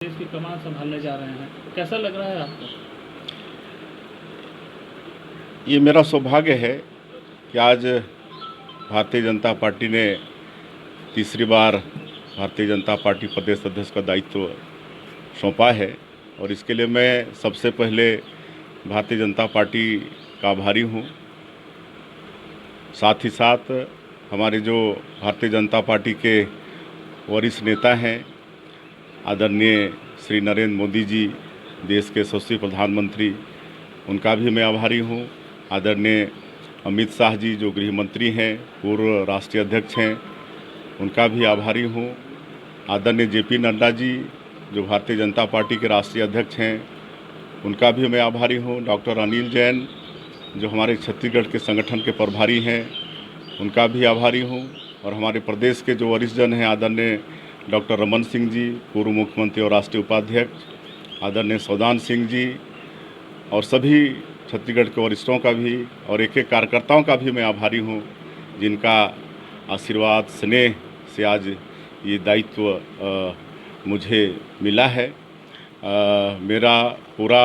देश की कमान संभालने जा रहे हैं, कैसा लग रहा है आपको? ये मेरा सौभाग्य है कि आज भारतीय जनता पार्टी ने तीसरी बार भारतीय जनता पार्टी प्रदेश अध्यक्ष का दायित्व सौंपा है और इसके लिए मैं सबसे पहले भारतीय जनता पार्टी का आभारी हूँ। साथ ही साथ हमारे जो भारतीय जनता पार्टी के वरिष्ठ नेता हैं आदरणीय श्री नरेंद्र मोदी जी, देश के यशस्वी प्रधानमंत्री, उनका भी मैं आभारी हूँ। आदरणीय अमित शाह जी जो गृह मंत्री हैं, पूर्व राष्ट्रीय अध्यक्ष हैं, उनका भी आभारी हूँ। आदरणीय जेपी नड्डा जी जो भारतीय जनता पार्टी के राष्ट्रीय अध्यक्ष हैं, उनका भी मैं आभारी हूँ। डॉक्टर अनिल जैन जो हमारे छत्तीसगढ़ के संगठन के प्रभारी हैं, उनका भी आभारी हूँ। और हमारे प्रदेश के जो वरिष्ठ जन हैं, आदरणीय डॉक्टर रमन सिंह जी, पूर्व मुख्यमंत्री और राष्ट्रीय उपाध्यक्ष, आदरणीय सौदान सिंह जी और सभी छत्तीसगढ़ के वरिष्ठों का भी और एक एक कार्यकर्ताओं का भी मैं आभारी हूँ, जिनका आशीर्वाद स्नेह से आज ये दायित्व मुझे मिला है। मेरा पूरा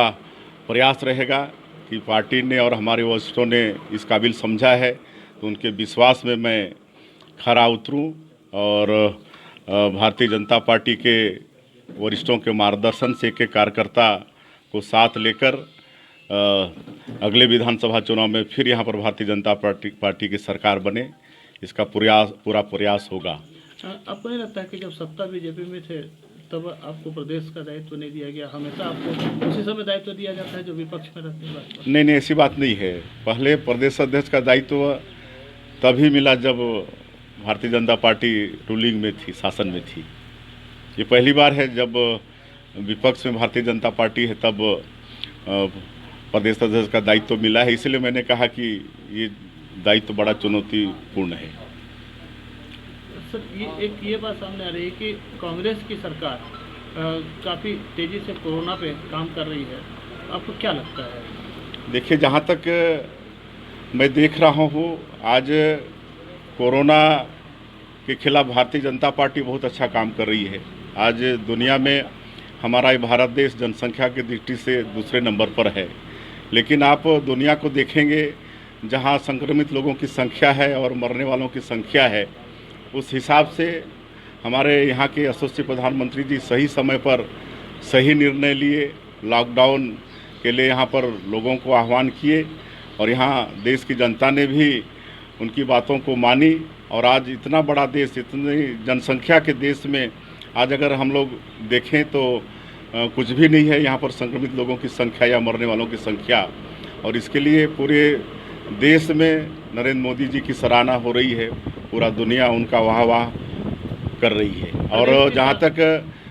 प्रयास रहेगा कि पार्टी ने और हमारे वरिष्ठों ने इस काबिल समझा है तो उनके विश्वास में मैं खरा उतरूं और भारतीय जनता पार्टी के वरिष्ठों के मार्गदर्शन से एक कार्यकर्ता को साथ लेकर अगले विधानसभा चुनाव में फिर यहाँ पर भारतीय जनता पार्टी की सरकार बने, इसका पूरा प्रयास होगा। आपको नहीं लगता है कि जब सत्ता बीजेपी में थे तब आपको प्रदेश का दायित्व नहीं दिया गया? हमेशा आपको उसी समय दायित्व दिया जाता है जो विपक्ष में रहते हैं। नहीं, ऐसी बात नहीं है। पहले प्रदेश अध्यक्ष का दायित्व तभी मिला जब भारतीय जनता पार्टी रूलिंग में थी, शासन में थी। ये पहली बार है जब विपक्ष में भारतीय जनता पार्टी है तब प्रदेश अध्यक्ष का दायित्व मिला है। इसलिए मैंने कहा कि ये दायित्व बड़ा चुनौतीपूर्ण है। सर, ये बात सामने आ रही है कि कांग्रेस की सरकार काफ़ी तेज़ी से कोरोना पे काम कर रही है, आपको क्या लगता है? देखिए, जहाँ तक मैं देख रहा हूँ, आज कोरोना के खिलाफ भारतीय जनता पार्टी बहुत अच्छा काम कर रही है। आज दुनिया में हमारा ये भारत देश जनसंख्या की दृष्टि से दूसरे नंबर पर है, लेकिन आप दुनिया को देखेंगे जहाँ संक्रमित लोगों की संख्या है और मरने वालों की संख्या है, उस हिसाब से हमारे यहाँ के यशस्वी प्रधानमंत्री जी सही समय पर सही निर्णय लिए। लॉकडाउन के लिए यहाँ पर लोगों को आह्वान किए और यहाँ देश की जनता ने भी उनकी बातों को मानी और आज इतना बड़ा देश, इतनी जनसंख्या के देश में आज अगर हम लोग देखें तो कुछ भी नहीं है यहाँ पर संक्रमित लोगों की संख्या या मरने वालों की संख्या। और इसके लिए पूरे देश में नरेंद्र मोदी जी की सराहना हो रही है, पूरा दुनिया उनका वाह कर रही है। और जहाँ तक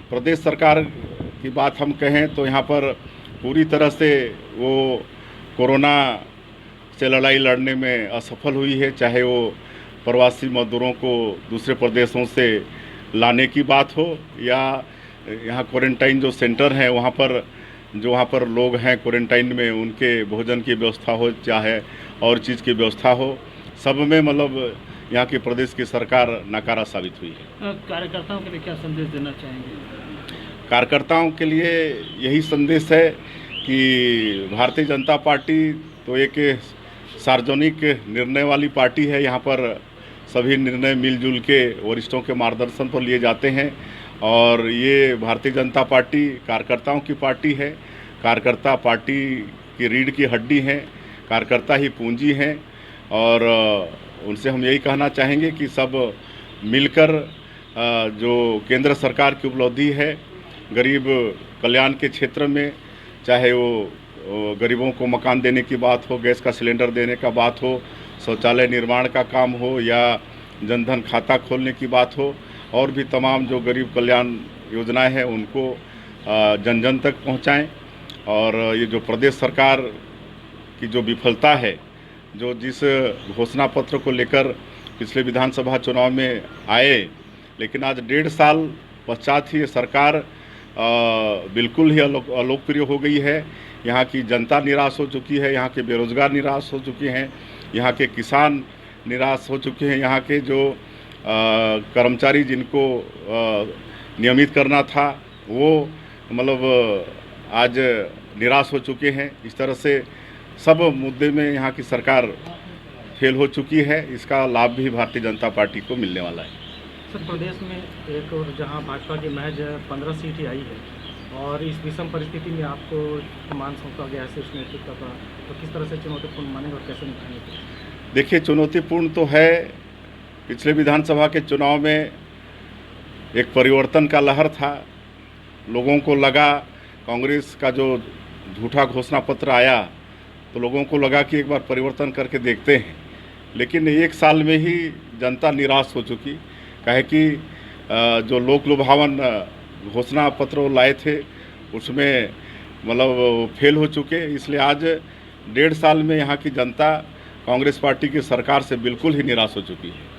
प्रदेश सरकार की बात हम कहें तो यहाँ पर पूरी तरह से वो कोरोना से लड़ाई लड़ने में असफल हुई है, चाहे वो प्रवासी मजदूरों को दूसरे प्रदेशों से लाने की बात हो या यहाँ क्वारंटाइन जो सेंटर हैं वहाँ पर लोग हैं क्वारंटाइन में, उनके भोजन की व्यवस्था हो, चाहे और चीज़ की व्यवस्था हो, सब में मतलब यहाँ की प्रदेश की सरकार नाकारा साबित हुई है। कार्यकर्ताओं के लिए क्या संदेश देना चाहेंगे? कार्यकर्ताओं के लिए यही संदेश है कि भारतीय जनता पार्टी तो एक सार्वजनिक निर्णय वाली पार्टी है। यहाँ पर सभी निर्णय मिलजुल के वरिष्ठों के मार्गदर्शन पर लिए जाते हैं और ये भारतीय जनता पार्टी कार्यकर्ताओं की पार्टी है। कार्यकर्ता पार्टी की रीढ़ की हड्डी हैं, कार्यकर्ता ही पूंजी हैं और उनसे हम यही कहना चाहेंगे कि सब मिलकर जो केंद्र सरकार की उपलब्धि है गरीब कल्याण के क्षेत्र में, चाहे वो गरीबों को मकान देने की बात हो, गैस का सिलेंडर देने का बात हो, शौचालय निर्माण का काम हो या जनधन खाता खोलने की बात हो, और भी तमाम जो गरीब कल्याण योजनाएं हैं उनको जन जन तक पहुंचाएं। और ये जो प्रदेश सरकार की जो विफलता है, जो जिस घोषणा पत्र को लेकर पिछले विधानसभा चुनाव में आए, लेकिन आज 1.5 साल पश्चात ही ये सरकार बिल्कुल ही अलोकप्रिय हो गई है। यहाँ की जनता निराश हो चुकी है, यहाँ के बेरोजगार निराश हो चुके हैं, यहाँ के किसान निराश हो चुके हैं, यहाँ के जो कर्मचारी जिनको नियमित करना था वो मतलब आज निराश हो चुके हैं। इस तरह से सब मुद्दे में यहाँ की सरकार फेल हो चुकी है। इसका लाभ भी भारतीय जनता पार्टी को मिलने वाला है। सर, प्रदेश में एक और जहां भाजपा की महज 15 सीट ही आई है और इस विषम परिस्थिति में आपको मान सौंपा गया है शीर्ष नेतृत्व का, तो किस तरह से चुनौतीपूर्ण मानेंगे और कैसे निभाएंगे? देखिए, चुनौतीपूर्ण तो है। पिछले विधानसभा के चुनाव में एक परिवर्तन का लहर था। लोगों को लगा, कांग्रेस का जो झूठा घोषणा पत्र आया तो लोगों को लगा कि एक बार परिवर्तन करके देखते हैं। लेकिन एक साल में ही जनता निराश हो चुकी। काहे कि जो लोक लुभावन घोषणा पत्र लाए थे उसमें मतलब फेल हो चुके। इसलिए आज 1.5 साल में यहाँ की जनता कांग्रेस पार्टी की सरकार से बिल्कुल ही निराश हो चुकी है।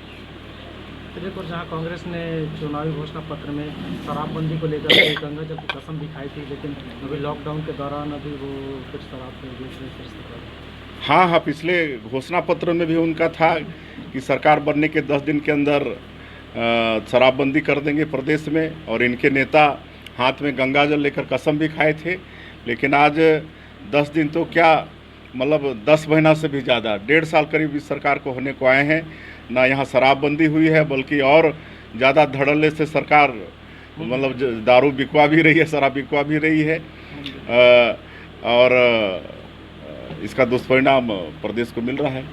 एक और जहां कांग्रेस ने चुनावी घोषणा पत्र में शराबबंदी को लेकर के गंगा जल की कसम भी खाई थी, लेकिन अभी लॉकडाउन के दौरान अभी वो कुछ शराब बेच रहे। हाँ, पिछले घोषणा पत्र में भी उनका था कि सरकार बनने के 10 दिन के अंदर शराबबंदी कर देंगे प्रदेश में, और इनके नेता हाथ में गंगा जल लेकर कसम भी खाए थे। लेकिन आज 10 दिन तो क्या, मतलब 10 महीना से भी ज़्यादा, 1.5 साल करीब इस सरकार को होने को आए हैं। ना यहाँ शराबबंदी हुई है, बल्कि और ज़्यादा धड़ल्ले से सरकार मतलब दारू बिकवा भी रही है, शराब बिकवा भी रही है। और इसका दुष्परिणाम प्रदेश को मिल रहा है।